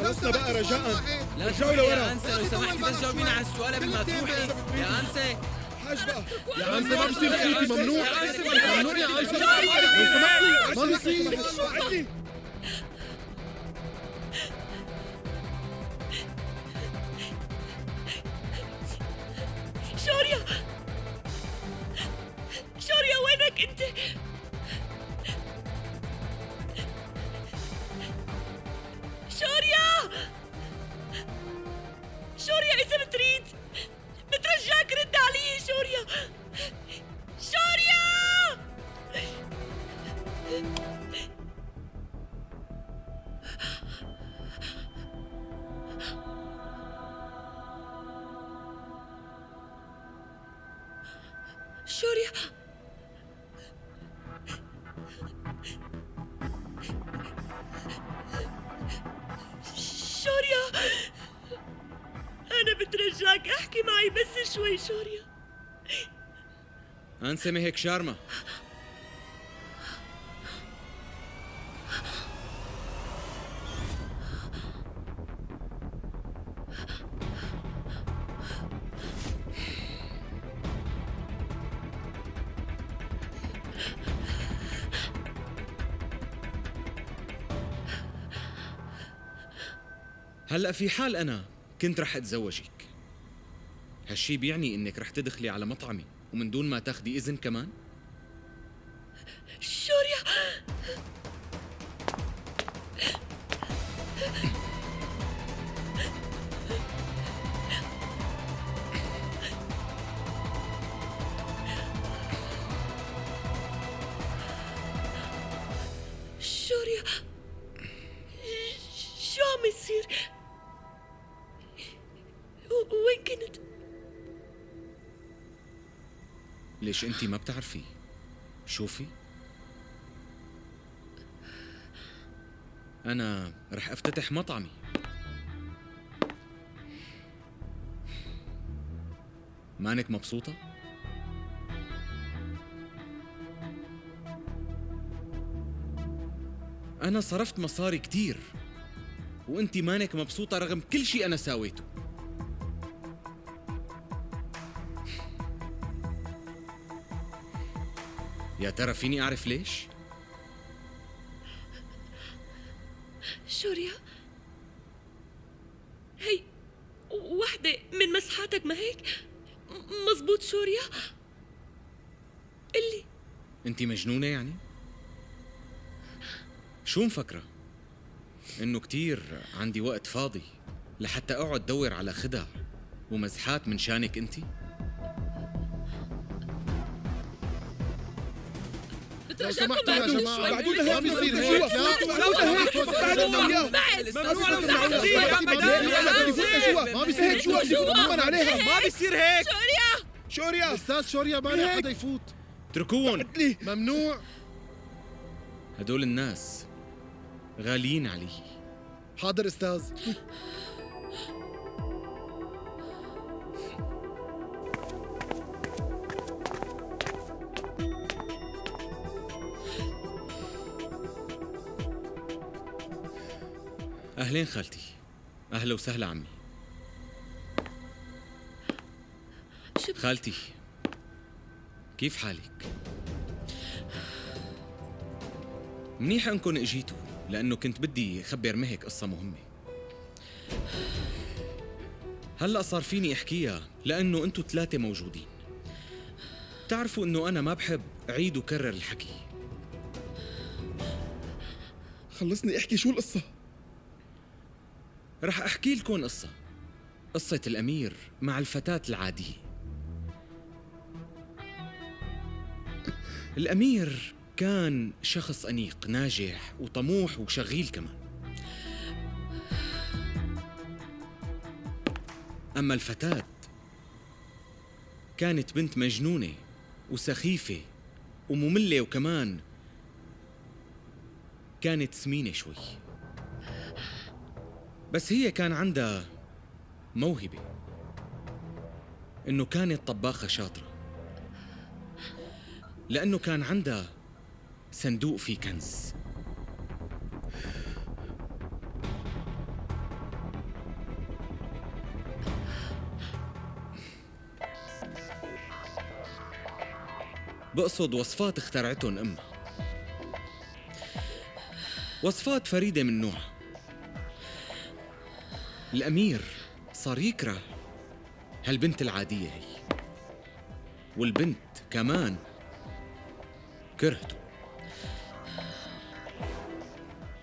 خلصنا بقى رجاءً. لا رجعوا لورا. يا أنسة لو سمحتي بس جاوبيني على السؤال قبل ما تروحي يا أنسة. حاج بقى يا أنسة ما بصير فيكي، ممنوع يا أنسة ممنوع يا أنسة، لو سمحتي ما بصير. عدي. شوريا شوريا وينك انت؟ شوريا شوريا اذا بتريد بترجاك رد علي شوريا شوريا. شوريا شوريا أنا بترجاك احكي معي بس شوي شوريا. أنسة مهك شارمة. هلأ في حال أنا كنت رح أتزوجك، هالشي بيعني إنك رح تدخلي على مطعمي ومن دون ما تاخدي إذن كمان؟ شوريا شوريا شو عم يصير؟ وين كنت؟ ليش أنتي ما بتعرفي؟ شوفي أنا رح أفتتح مطعمي. مانك مبسوطة؟ أنا صرفت مصاري كتير وأنتي مانك مبسوطة رغم كل شي أنا ساويته. يا ترى فيني أعرف ليش؟ شوريا هي وحدة من مسحاتك ما هيك؟ مزبوط شوريا؟ قلي. أنتي مجنونة يعني؟ شو مفكرة؟ إنه كتير عندي وقت فاضي لحتى أقعد دور على خدع ومزحات من شانك أنتي؟ لو سمحتوا يا جماعة بعدوا لها ما بيصير هيك، لا بعدوا هيك بعدوا وياه. ما بيصير هيك. شو بدكم عليها؟ ما بيصير هيك. شوريا أستاذ شوريا ما حدا يفوت، اتركوهم. ممنوع. هدول الناس غاليين علي. حاضر أستاذ. أهلين خالتي. أهلا وسهلا عمي. خالتي كيف حالك؟ منيح انكم اجيتوا لأنه كنت بدي خبر مهك قصة مهمة. هلأ صار فيني احكيها لأنه انتوا ثلاثة موجودين. بتعرفوا انه أنا ما بحب أعيد وكرر الحكي. خلصني احكي شو القصة. رح أحكي لكم قصة الأمير مع الفتاة العادية. الأمير كان شخص أنيق ناجح وطموح وشغيل كمان. أما الفتاة كانت بنت مجنونة وسخيفة ومملة وكمان كانت سمينة شوي. بس هي كان عندها موهبة إنه كانت طباخة شاطرة، لأنه كان عندها صندوق فيه كنز. بقصد وصفات اخترعتهم أمها. وصفات فريدة من نوعها. الأمير صار يكره هالبنت العادية هي، والبنت كمان كرهته.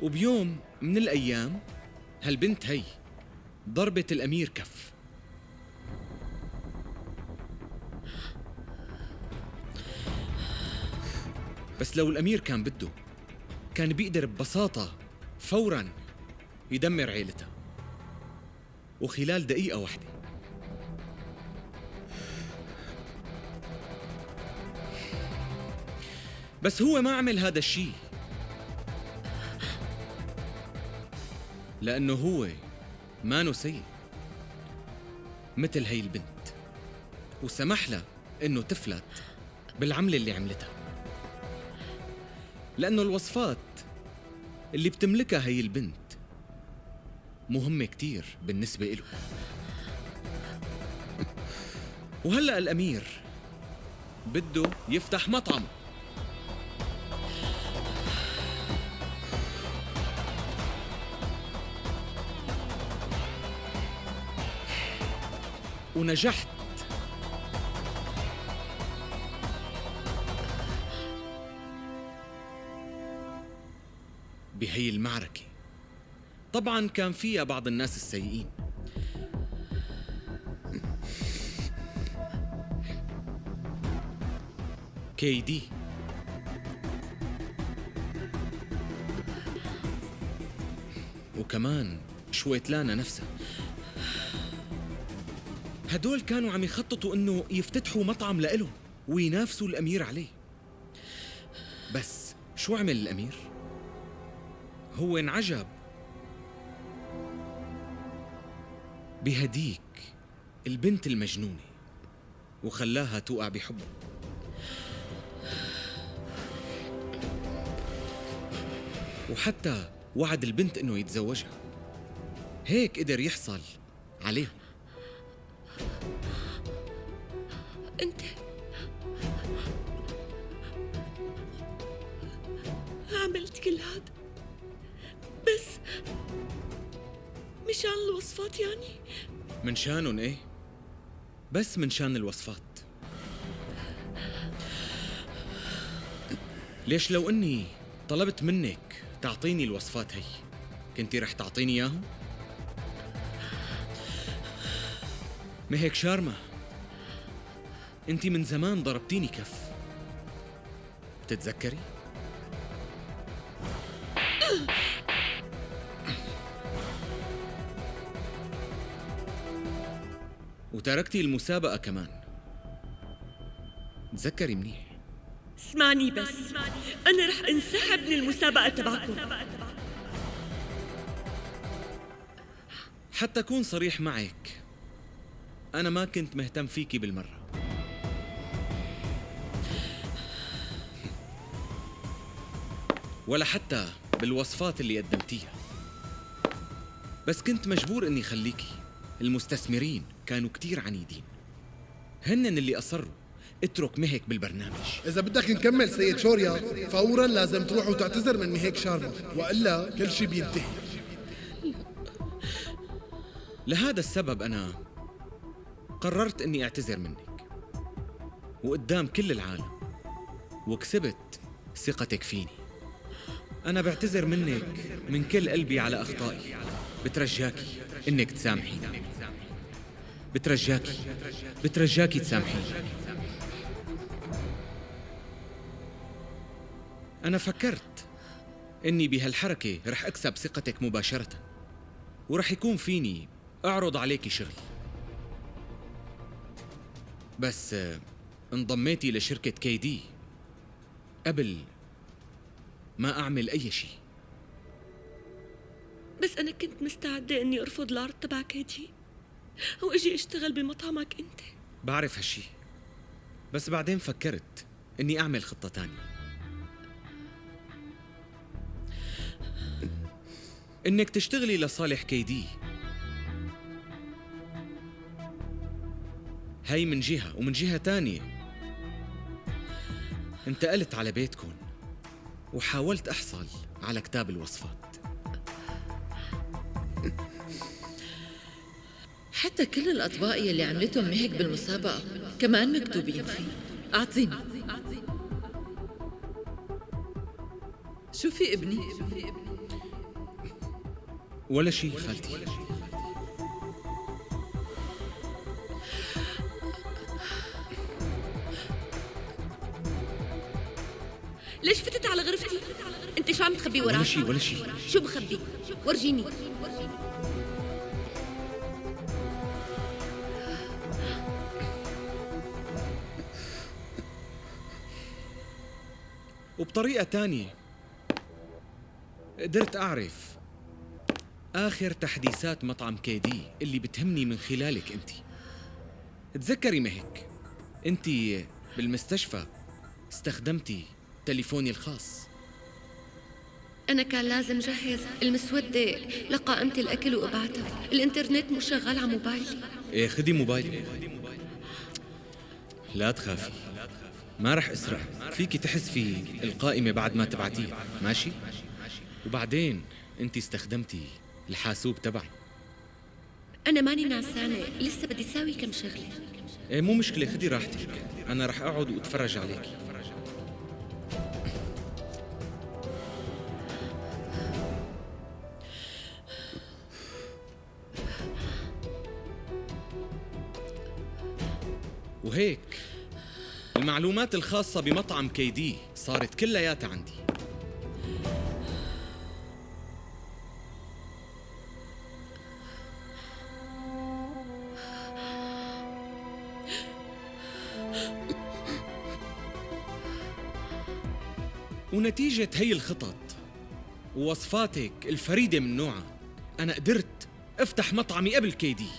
وبيوم من الأيام هالبنت هي ضربت الأمير كف. بس لو الأمير كان بده كان بيقدر ببساطة فوراً يدمر عيلتها، وخلال دقيقة واحدة. بس هو ما عمل هذا الشيء لأنه هو مانو سيء مثل هي البنت، وسمح لها إنه تفلت بالعملة اللي عملتها، لأنه الوصفات اللي بتملكها هي البنت مهمة كتير بالنسبة إله. وهلأ الأمير بده يفتح مطعم، ونجحت. بهي المعركة طبعاً كان فيها بعض الناس السيئين، كيدي وكمان شويتلانا نفسها. هدول كانوا عم يخططوا انه يفتتحوا مطعم لإلهم وينافسوا الامير عليه. بس شو عمل الامير؟ هو انعجب بهديك البنت المجنونة وخلاها توقع بحبه. وحتى وعد البنت انه يتزوجها، هيك قدر يحصل عليهم. أنت عملت كل هذا بس مشان الوصفات يعني؟ من شانهم ايه، بس من شان الوصفات. ليش لو اني طلبت منك تعطيني الوصفات هي كنتي رح تعطيني اياهم؟ ما هيك شارمة، انتي من زمان ضربتيني كف، بتتذكري؟ وتركتي المسابقة كمان، تذكري منيح. اسمعني بس، أنا رح انسحب من المسابقة تبعكم. حتى أكون صريح معك، أنا ما كنت مهتم فيكي بالمرة. ولا حتى بالوصفات اللي قدمتيها، بس كنت مجبور إني خليكي. المستثمرين كانوا كتير عنيدين، هنن اللي أصروا اترك مهك بالبرنامج. إذا بدك نكمل سيد شوريا فورا لازم تروح وتعتذر من مهيك شارما، وإلا كل شي بينتهي. لهذا السبب أنا قررت إني أعتذر منك وقدام كل العالم، وكسبت ثقتك فيني. أنا بعتذر منك من كل قلبي على أخطائي، بترجاكي إنك تسامحيني، بترجاكي تسامحيني. أنا فكرت إني بهالحركة رح أكسب ثقتك مباشرة، ورح يكون فيني أعرض عليكي شغل. بس انضميتي لشركة كيدي قبل ما أعمل أي شيء. بس أنا كنت مستعدة إني أرفض العرض تبع كيدي وأجي أشتغل بمطعمك أنت. بعرف هالشي، بس بعدين فكرت إني أعمل خطة تانية، إنك تشتغلي لصالح كيدي. هاي من جهة، ومن جهة تانية انتقلت على بيتكم وحاولت أحصل على كتاب الوصفات. حتى كل الأطباق يلي عملتهم مهك بالمسابقة كمان مكتوبين فيه. أعطيني. شو في ابني؟ ولا شيء خالتي. ليش فتت على غرفتي؟ انت شو عم تخبي وراك؟ ولا شيء. شو بخبي؟ ورجيني. وبطريقة تانية قدرت أعرف آخر تحديثات مطعم كيدي اللي بتهمني من خلالك أنت. تذكري مهك، أنت بالمستشفى استخدمتي تليفوني الخاص. أنا كان لازم جهز المسودة لقائمة الأكل وأبعتها. الإنترنت مش شغال على موبايلي. إيه، خدي موبايلي. لا تخافي، ما رح أسرع. فيكي تحذفي القائمة بعد ما تبعتيه، ماشي؟ وبعدين أنت استخدمتي الحاسوب تبعي. أنا ماني نعسانة، لسه بدي ساوي كم شغلة. إيه، مو مشكلة، خدي راحتك. أنا رح أقعد وأتفرج عليك. وهيك المعلومات الخاصة بمطعم كيدي صارت كلياتها عندي. ونتيجة هي الخطط ووصفاتك الفريدة من نوعها أنا قدرت أفتح مطعمي قبل كيدي.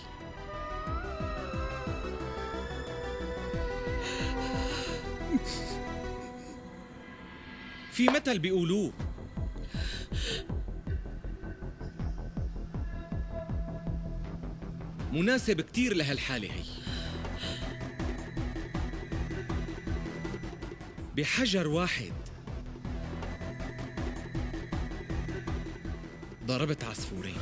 في مثل بيقولوه: مناسب كتير لهالحالة هي. بحجر واحد ضربت عصفورين.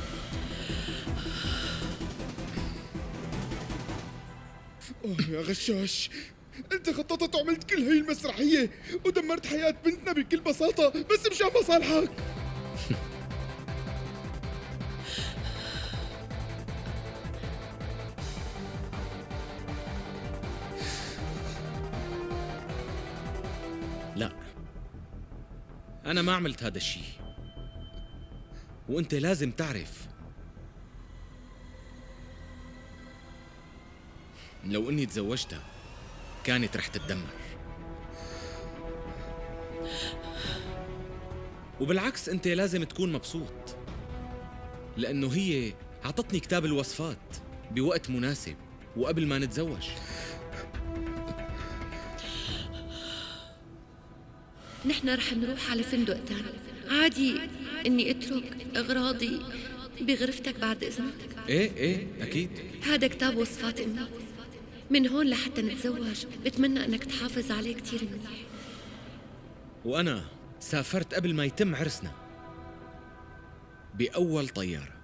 يا غشاش، انت خططت وعملت كل هاي المسرحية ودمرت حياة بنتنا بكل بساطة بس مشان مصالحك. لا، أنا ما عملت هذا الشيء، وأنت لازم تعرف لو إني تزوجتها كانت رح تتدمر. وبالعكس أنت لازم تكون مبسوط، لأنه هي عطتني كتاب الوصفات بوقت مناسب وقبل ما نتزوج. نحن رح نروح على فندق تاني. عادي إني أترك أغراضي بغرفتك بعد إذنك؟ إيه أكيد. هذا كتاب وصفات أمي. من هون لحتى نتزوج بتمنى أنك تحافظ عليه كتير منيح. وأنا سافرت قبل ما يتم عرسنا بأول طيارة.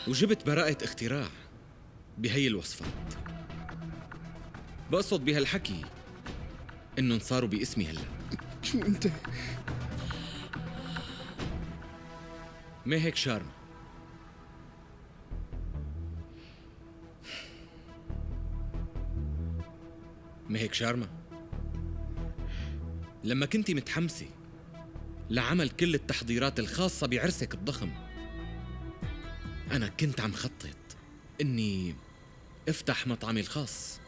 وجبت براءة اختراع بهي الوصفات. بقصد بهالحكي إنهم صاروا باسمي هلا. شو انت؟ مهك شارما. مهك شارما، لما كنتي متحمسة لعمل كل التحضيرات الخاصة بعرسك الضخم، أنا كنت عم خطط إني أفتح مطعمي الخاص.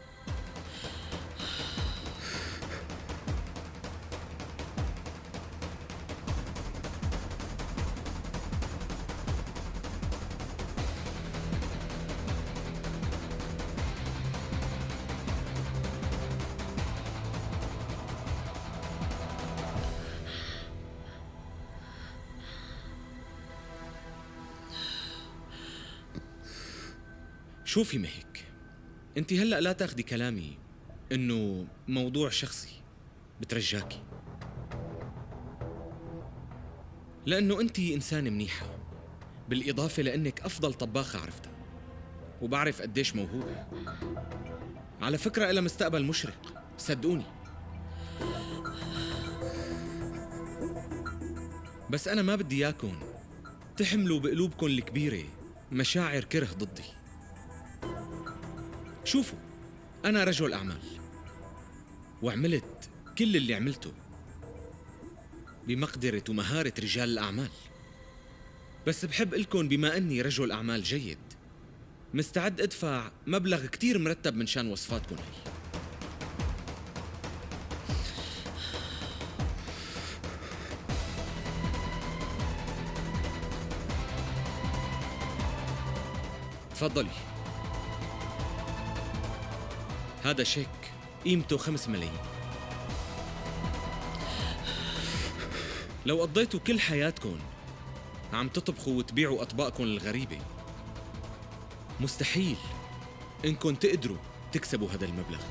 شوفي مهك، انت هلأ لا تاخدي كلامي انه موضوع شخصي، بترجاكي، لأنه انت إنسانة منيحة، بالإضافة لأنك أفضل طباخة عرفتها، وبعرف قديش موهوبة. على فكرة إلها مستقبل مشرق، صدقوني. بس أنا ما بدي إياكم تحملوا بقلوبكم الكبيرة مشاعر كره ضدي. شوفوا، أنا رجل أعمال، وعملت كل اللي عملته بمقدرة ومهارة رجال الأعمال، بس بحب لكم بما أني رجل أعمال جيد مستعد أدفع مبلغ كتير مرتب من شان وصفاتكم هي. تفضلي، هذا شيك قيمته 5 ملايين. لو قضيتوا كل حياتكم عم تطبخوا وتبيعوا أطباقكم الغريبة، مستحيل إنكم تقدروا تكسبوا هذا المبلغ.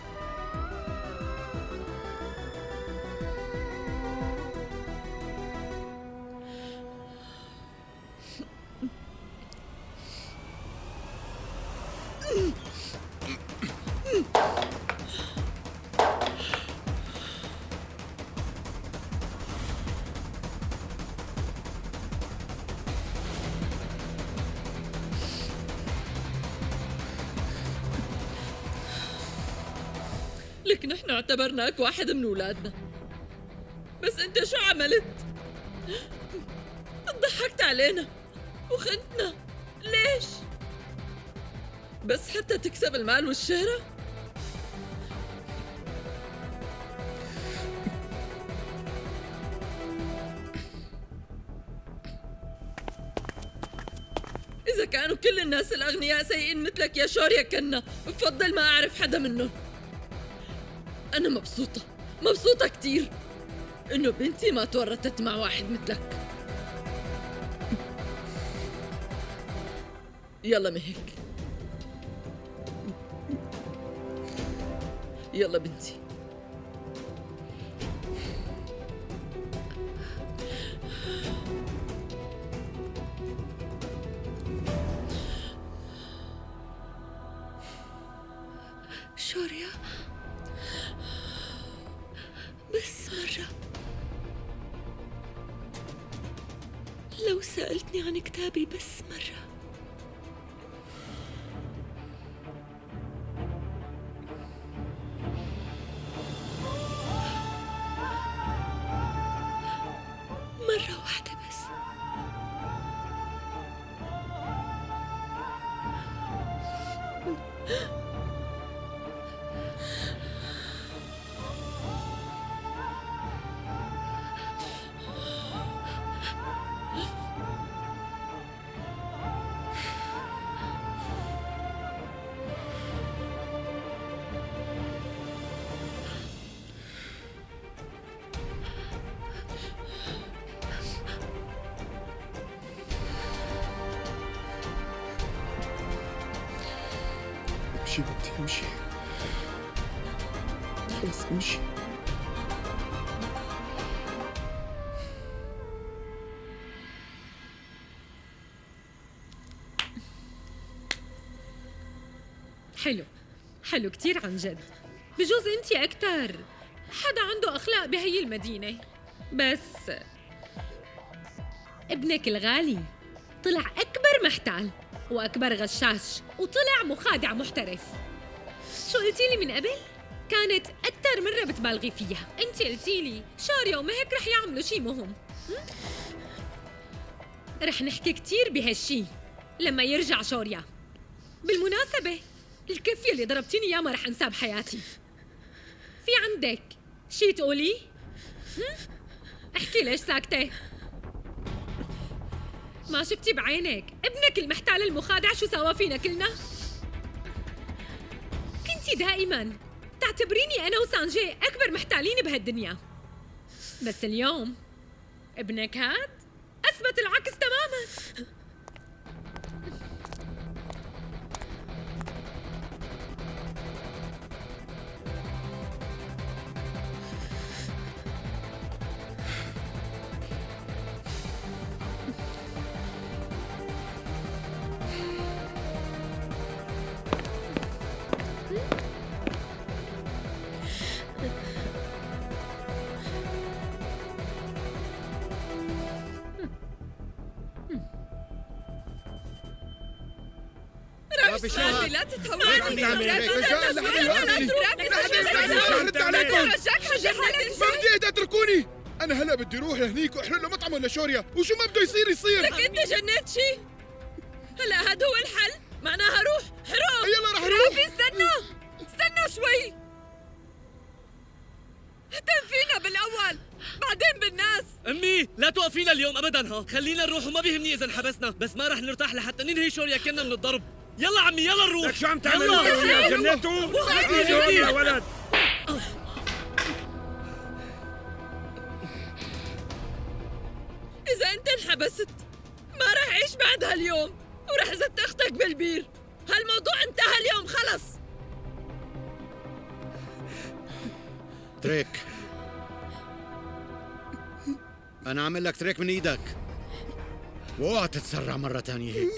لك نحن اعتبرناك واحد من أولادنا، بس أنت شو عملت؟ ضحكت علينا وخنتنا، ليش؟ بس حتى تكسب المال والشهرة؟ إذا كانوا كل الناس الأغنياء سيئين مثلك يا شوريا كنا، بفضل ما أعرف حدا منهم. أنا مبسوطة كتير إنه بنتي ما تورطت مع واحد مثلك. يلا مهك، يلا بنتي. شوريا، بس مرة لو سألتني عن كتابي بس مرة. مرة واحدة بس. امشي بنتي، امشي، خلص امشي. حلو كتير عن جد. بجوز انتي أكتر حدا عنده أخلاق بهي المدينة، بس ابنك الغالي طلع أكبر محتال وأكبر غشاش وطلع مخادع محترف. شو قلتيلي من قبل؟ كانت أكتر مرة بتبالغي فيها. انتي قلتيلي شوريا ومهك رح يعملوا شي مهم. رح نحكي كتير بهالشي لما يرجع شوريا. بالمناسبة الكفية اللي ضربتيني اياه ما رح انساه بحياتي. في عندك شي تقولي؟ احكي، ليش ساكتة؟ ما شفتي بعينك ابنك المحتال المخادع شو سوا فينا كلنا؟ كنتي دائما تعتبريني انا وسانجي اكبر محتالين بهالدنيا، بس اليوم ابنك هاد اثبت العكس تماما. رافي لا تتهورني. رد عليكم. ما بدي اهدى، اتركوني. انا هلا بدي اروح لهنيك واحرق له مطعمه لشوريا، وشو ما بده يصير. لك انت جنيت شي؟ هلا هذا هو الحل؟ معناها روح حرام. يلا رح اروح. رافي استنوا شوي. اهتم فينا بالاول بعدين بالناس. امي لا توقفينا اليوم ابدا، خلينا نروح وما بيهمني اذا انحبسنا، بس ما رح نرتاح لحتى ننهي شوريا كنا من الضرب. يلا عمي يلا نروح. لك شو عم تعمل يا جنيتو؟ يا ولد إذا أنت انحبست ما رح أعيش بعد هاليوم، ورح زت أختك بالبير. هالموضوع انتهى اليوم خلص. تريك، أنا عامل لك تريك من إيدك، واوعى تتسرع مرة تانية هيك.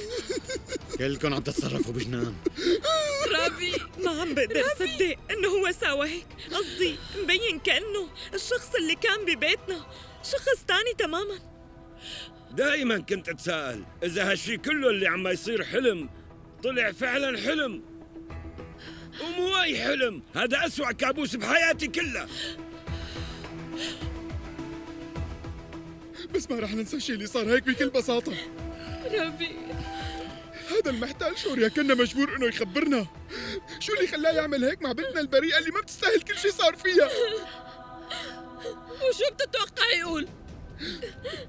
كلكم عم تتصرفوا بجنان. رافي ما عم بقدر صدق انه هو ساوى هيك. قصدي مبين كأنه الشخص اللي كان ببيتنا شخص تاني تماما. دائما كنت اتساءل اذا هالشي كله اللي عم يصير حلم طلع فعلا حلم، ومو اي حلم، هذا أسوأ كابوس بحياتي كلها. بس ما رح ننسى الشيء اللي صار هيك بكل بساطة. رافي هذا المحتال شوريا كنا مجبور انه يخبرنا. شو اللي خلاه يعمل هيك مع بنتنا البريئة اللي ما بتستاهل كل شيء صار فيها؟ وشو بتتوقع يقول؟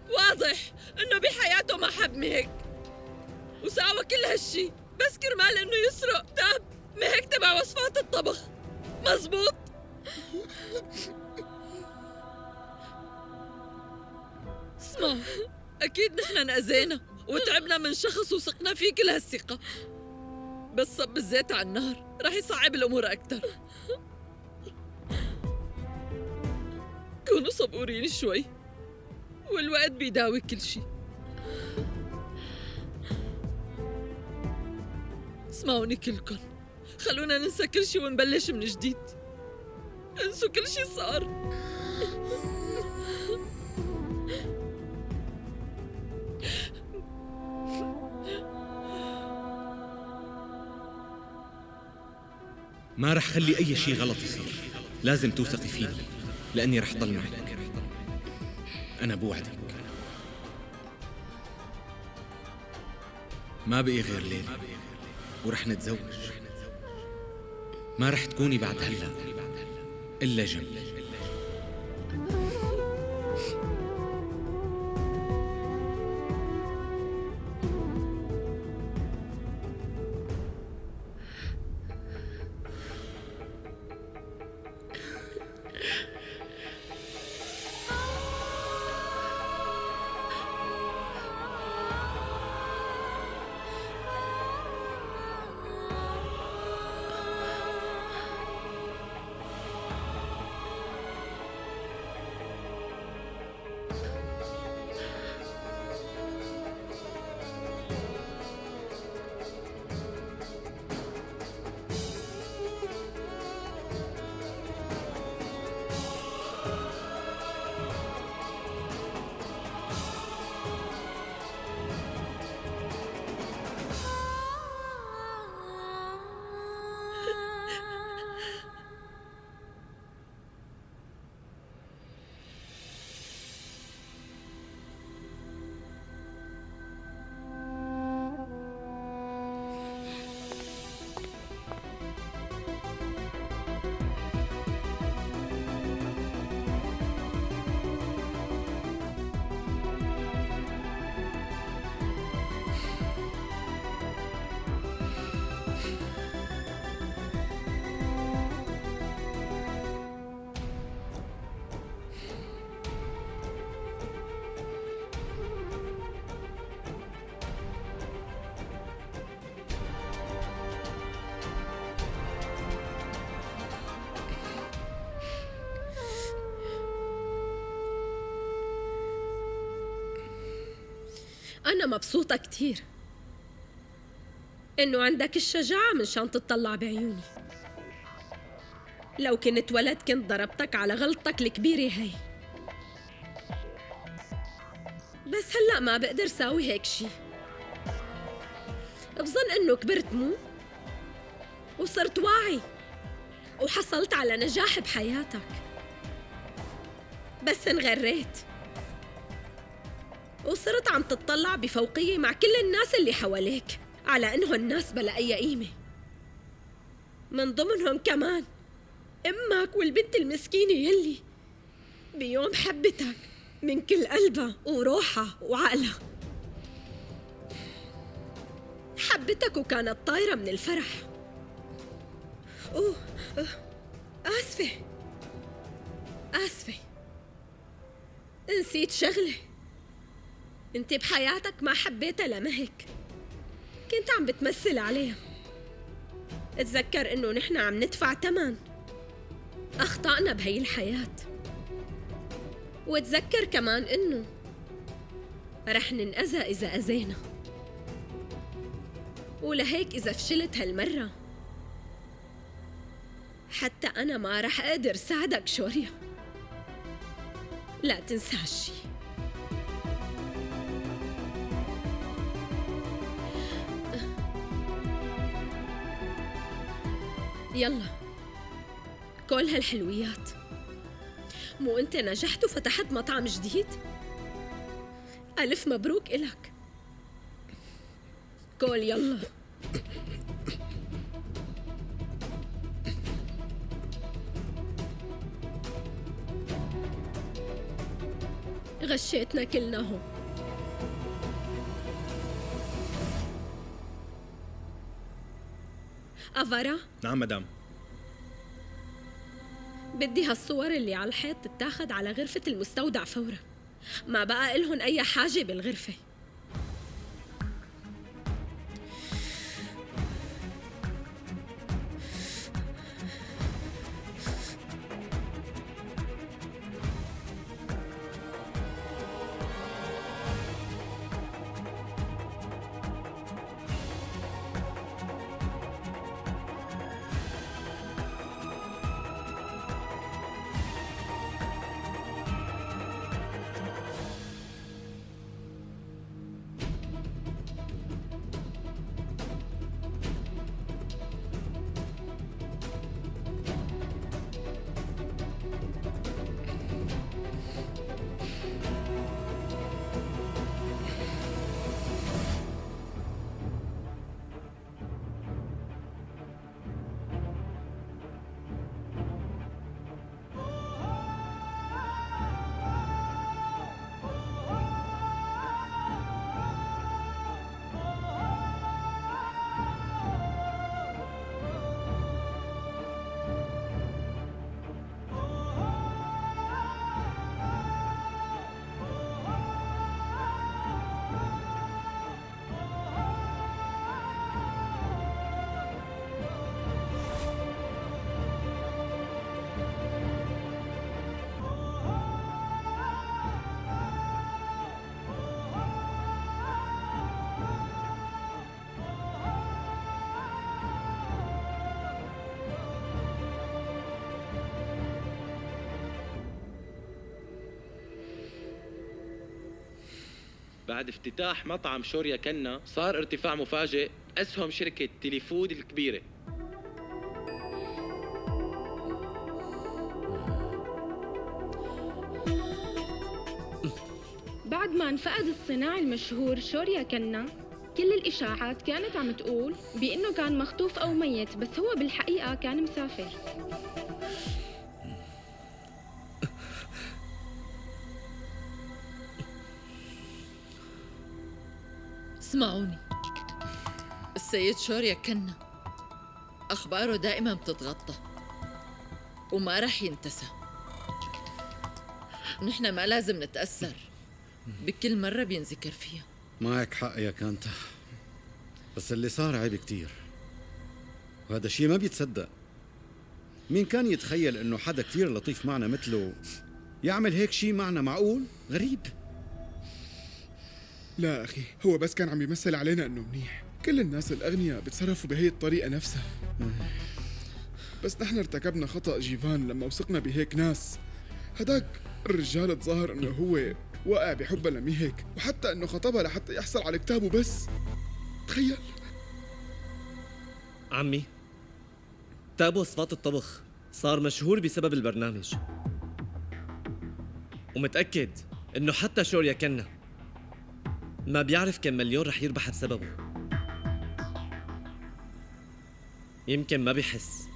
واضح انه بحياته ما حب مهك وساوى كل هالشي بس كرمال انه يسرق تاب مهك تبع وصفات الطبخ. مزبوط؟ اسمع، اكيد نحن انأذينا وتعبنا من شخص وثقنا فيه كل هالثقة، بس صب الزيت على النار رح يصعب الامور اكثر. كونوا صبورين شوي والوقت بيداوي كل شي. اسمعوني كلكن، خلونا ننسى كل شي ونبلش من جديد. انسوا كل شي صار. ما رح خلي أي شيء غلط يصير. لازم توثقي فيني لأني رح ضل معك. أنا بوعدك. ما بقي غير ليلة ورح نتزوج. ما رح تكوني بعد هلا إلا جنبي. أنا مبسوطة كتير إنه عندك الشجاعة من شان تطلع بعيوني. لو كنت ولد كنت ضربتك على غلطتك الكبيرة هاي، بس هلأ ما بقدر ساوي هيك شي. بظن إنه كبرت مو؟ وصرت واعي وحصلت على نجاح بحياتك، بس انغريت وصرت عم تتطلع بفوقية مع كل الناس اللي حواليك على إنهم الناس بلا أي قيمة، من ضمنهم كمان أمك والبنت المسكينة يلي بيوم حبتك من كل قلبها وروحها وعقلها. حبتك وكانت طايرة من الفرح. أوه آسفة نسيت شغلة، انت بحياتك ما حبيتها لمهك، كنت عم بتمثل عليها. اتذكر انه نحن عم ندفع ثمن اخطائنا بهي الحياة، وتذكر كمان انه رح ننأذى اذا اذينا، ولهيك اذا فشلت هالمرة حتى انا ما رح اقدر ساعدك شوريا. لا تنسى هالشي. يلا كل هالحلويات. مو انت نجحت وفتحت مطعم جديد؟ ألف مبروك إلك. كل يلا. غشيتنا كلنا هون. أفارا؟ نعم مدام. بدي هالصور اللي على الحيط تتاخد على غرفة المستودع فورا، ما بقى إلهن أي حاجة بالغرفة. بعد افتتاح مطعم شوريا كنا صار ارتفاع مفاجئ أسهم شركة تيليفود الكبيرة. بعد ما انفقد الصناعي المشهور شوريا كنا، كل الإشاعات كانت عم تقول بأنه كان مخطوف أو ميت، بس هو بالحقيقة كان مسافر. اسمعوني، السيد شوريا كنا أخباره دائما بتتغطى وما رح ينتسى. نحن ما لازم نتأثر بكل مرة بينذكر فيها. معك حق يا كانتا، بس اللي صار عيب كتير، وهذا شيء ما بيتصدق. مين كان يتخيل انه حدا كتير لطيف معنا مثله يعمل هيك شيء معنا؟ معقول؟ غريب. لا أخي، هو بس كان عم يمثل علينا إنه منيح. كل الناس الأغنياء بتصرفوا بهي الطريقة نفسها. بس نحن ارتكبنا خطأ جيفان لما وثقنا بهيك ناس. هداك الرجال تظاهر إنه هو واقع بحبها لميهك، وحتى إنه خطبها لحتى يحصل على كتابه. بس تخيل. عمي كتاب وصفات الطبخ صار مشهور بسبب البرنامج، ومتأكد إنه حتى شوريا كنا ما بيعرف كم مليون رح يربح بسببه. يمكن ما بيحس،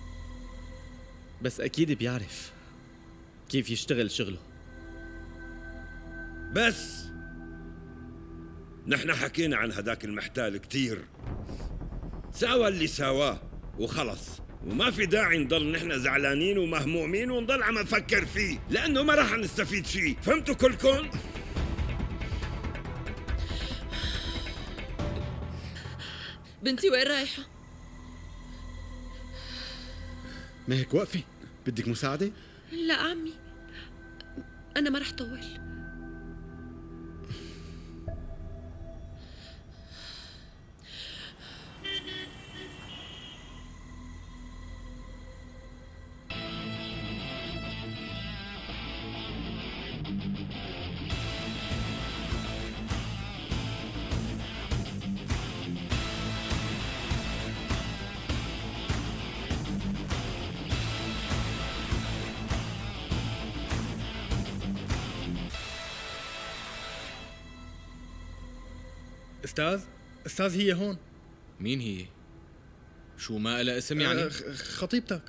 بس أكيد بيعرف كيف يشتغل شغله. بس نحن حكينا عن هداك المحتال كتير، ساوى اللي ساواه وخلص، وما في داعي نضل نحن زعلانين ومهمومين ونضل عم نفكر فيه، لأنه ما راح نستفيد شيء. فهمتوا كلكم؟ بنتي وين رايحة؟ مهك وقفي، بدك مساعدة؟ لا عمي، أنا ما رح طول. أستاذ هي هون. مين هي؟ شو ما لها اسم يعني؟ خطيبتك.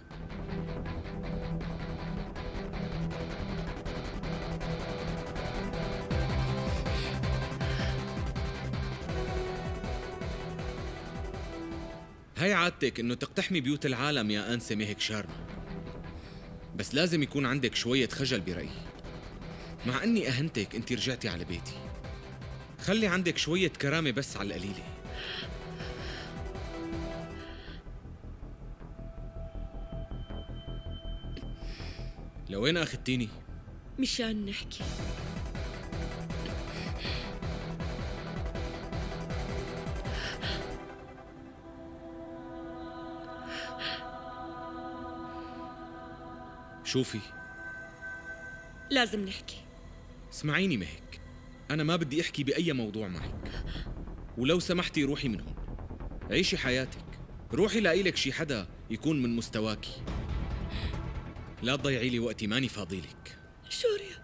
هاي عادتك انه تقتحمي بيوت العالم يا انسة مهك شارما، بس لازم يكون عندك شوية خجل برأيي. مع اني اهنتك انت رجعتي على بيتي، خلي عندك شوية كرامة بس على القليلة. لوين اخذتيني؟ مشان نحكي. شوفي، لازم نحكي. اسمعيني مهك، أنا ما بدي أحكي بأي موضوع معك، ولو سمحتي روحي من هون، عيشي حياتك، روحي لاقي لك شي حدا يكون من مستواكي، لا تضيعي لي وقتي، ماني فاضيلك. شوريا،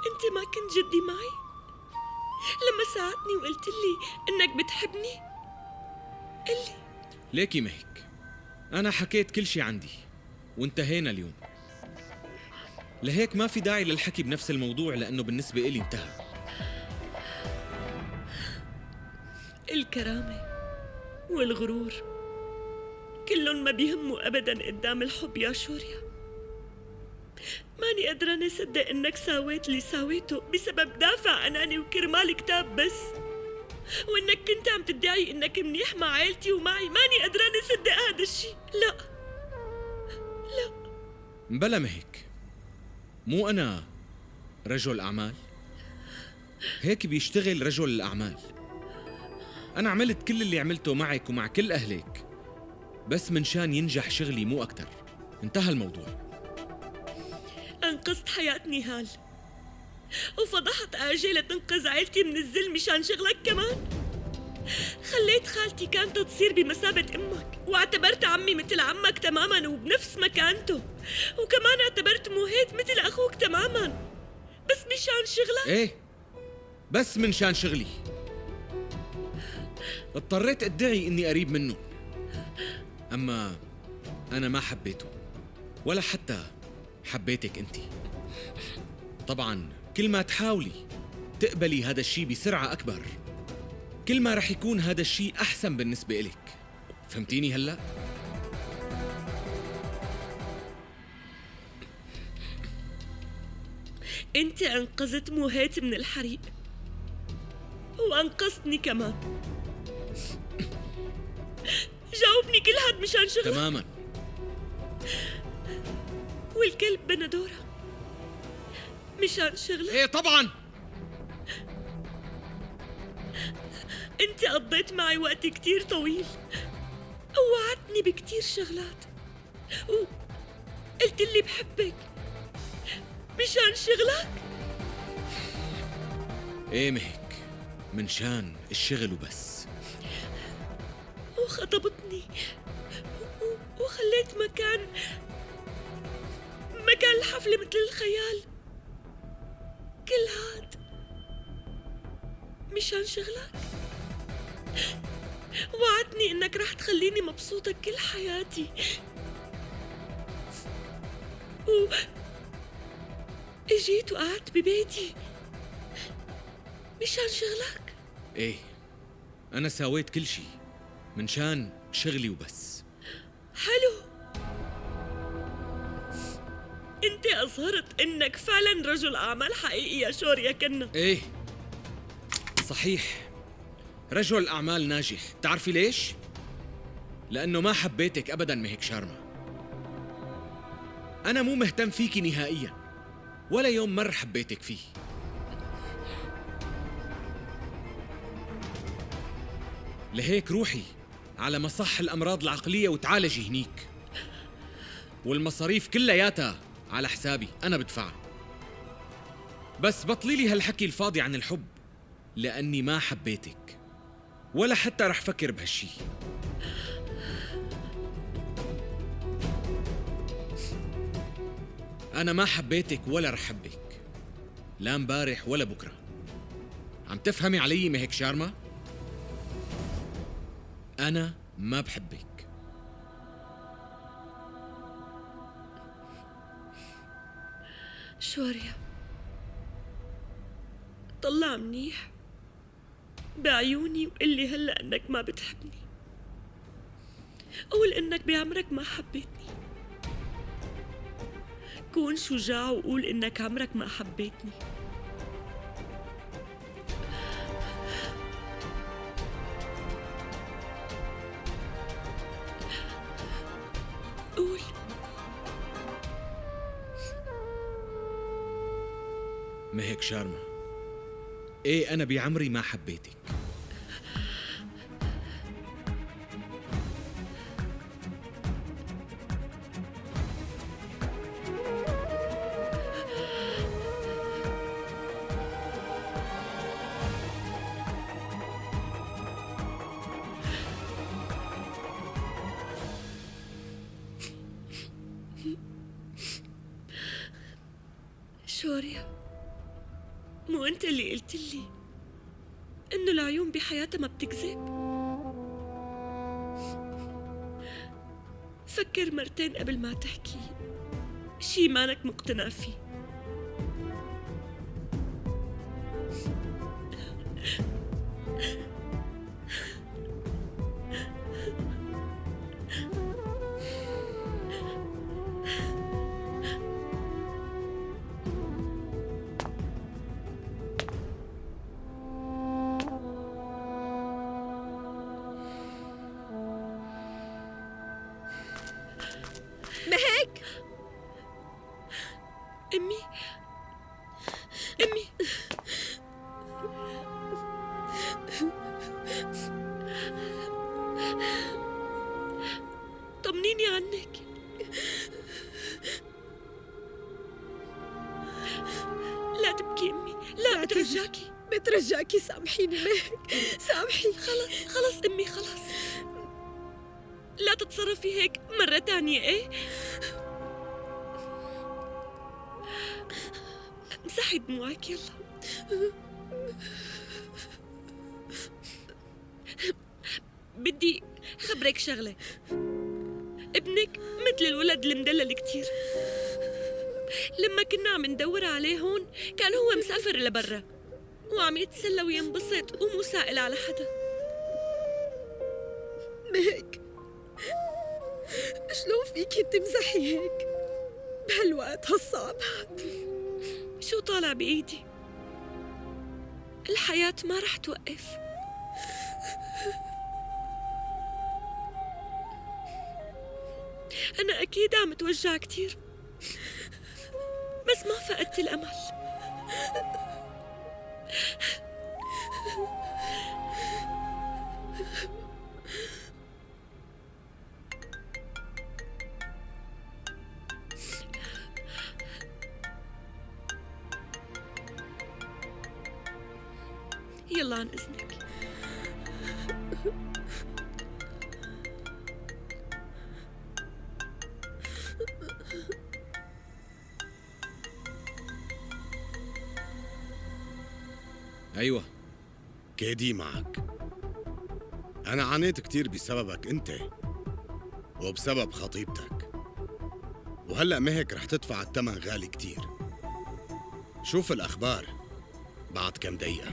أنت ما كنت جدي معي لما ساعدتني وقلت لي إنك بتحبني؟ قلي. ليكي مهك، أنا حكيت كل شي عندي وانتهينا اليوم، لهيك ما في داعي للحكي بنفس الموضوع لأنه بالنسبة إلي انتهى. الكرامة والغرور كلهم ما بيهموا أبداً قدام الحب يا شوريا. ماني قادرة أصدق إنك ساويت اللي ساويته بسبب دافع أناني وكرمال كتاب بس، وإنك كنت عم تدعي إنك منيح مع عائلتي ومعي. ماني قادرة أصدق هذا الشيء. لا لا بلا مهك، مو أنا رجل أعمال؟ هيك بيشتغل رجل الأعمال. أنا عملت كل اللي عملته معك ومع كل أهلك بس من شان ينجح شغلي، مو أكتر. انتهى الموضوع. أنقذت حياة نهال وفضحت آجي لتنقذ عائلتي من الذل مشان شغلك كمان. خليت خالتي كانت تصير بمثابة أمك، واعتبرت عمي مثل عمك تماماً وبنفس مكانته، وكمان اعتبرت موهيت مثل أخوك تماماً، بس مشان شغلك. إيه، بس من شان شغلي اضطريت أدعي إني قريب منه، أما أنا ما حبيته ولا حتى حبيتك أنتي. طبعاً كل ما تحاولي تقبلي هذا الشي بسرعة أكبر، كل ما رح يكون هذا الشي أحسن بالنسبة إلك. فهمتيني هلأ؟ أنت أنقذت موهيت من الحريق وأنقذتني كمان. جاوبني، كل هاد مشان شغلك تماماً. والكلب بندورة مشان شغلك. إيه طبعاً. انت قضيت معي وقت كتير طويل ووعدتني بكتير شغلات وقلت لي بحبك مشان شغلك. إيه مهك، من شان الشغل وبس. وخطبتني لقيت مكان الحفلة مثل الخيال. كل هاد مشان شغلك. وعدتني انك رح تخليني مبسوطة كل حياتي، اجيت وقعدت ببيتي مشان شغلك. ايه، انا ساويت كل شي من شان شغلي وبس. حلو، انت اظهرت انك فعلا رجل اعمال حقيقي يا شوريا كنا. ايه صحيح، رجل اعمال ناجح. تعرفي ليش؟ لانه ما حبيتك ابدا مهك شارما. انا مو مهتم فيكي نهائيا، ولا يوم مر حبيتك فيه. لهيك روحي على مصح الامراض العقليه وتعالجي هنيك، والمصاريف كلياتها على حسابي، أنا بدفعها. بس بطلي لي هالحكي الفاضي عن الحب، لأني ما حبيتك ولا حتى رح فكر بهالشي. أنا ما حبيتك ولا رح حبك، لا مبارح ولا بكرة. عم تفهمي علي مهك شارما؟ أنا ما بحبك. شوريا، طلع منيح بعيوني وقلي هلأ انك ما بتحبني. قول انك بعمرك ما حبيتني. كون شجاع وقول انك عمرك ما حبيتني. قول. مهك شارما، ايه أنا بعمري ما حبيتك. شوريا، مو انت اللي قلت لي انه العيون بحياتها ما بتكذب؟ فكر مرتين قبل ما تحكي شي مانك مقتنع فيه. مهك، امي طمنيني عنك. لا تبكي امي، لا بترجاكي سامحيني مهك، سامحي. خلص امي، خلص. لا تتصرفي هيك مرة تانية، ايه؟ امسحي دموعك يلا. بدي خبرك شغلة. ابنك مثل الولد المدلل كتير. لما كنا عم ندور عليه هون كان هو مسافر لبرا وعم يتسلى وينبسط ومو سائل على حدا. مهك، شلون فيكي تمزحي هيك بهالوقت هالصعب هاد؟ شو طالع بإيدي؟ الحياة ما رح توقف. أنا أكيد عم توجع كتير، بس ما فقدت الأمل. يلا عن إذنك. أيوة. كيدي معك. أنا عانيت كتير بسببك أنت وبسبب خطيبتك، وهلأ مهك رح تدفع الثمن غالي كتير. شوف الأخبار بعد كم دقيقة.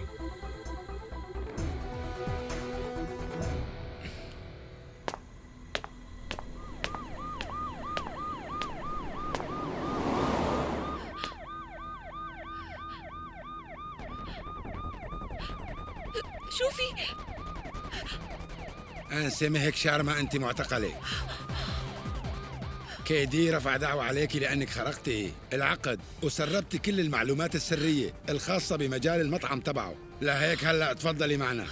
شوفي أنسة مهك شارمة، أنت معتقلة. كيدي رفع دعوة عليك لأنك خرقتي العقد وسربتي كل المعلومات السرية الخاصة بمجال المطعم تبعه، لهيك هلأ تفضلي معنا.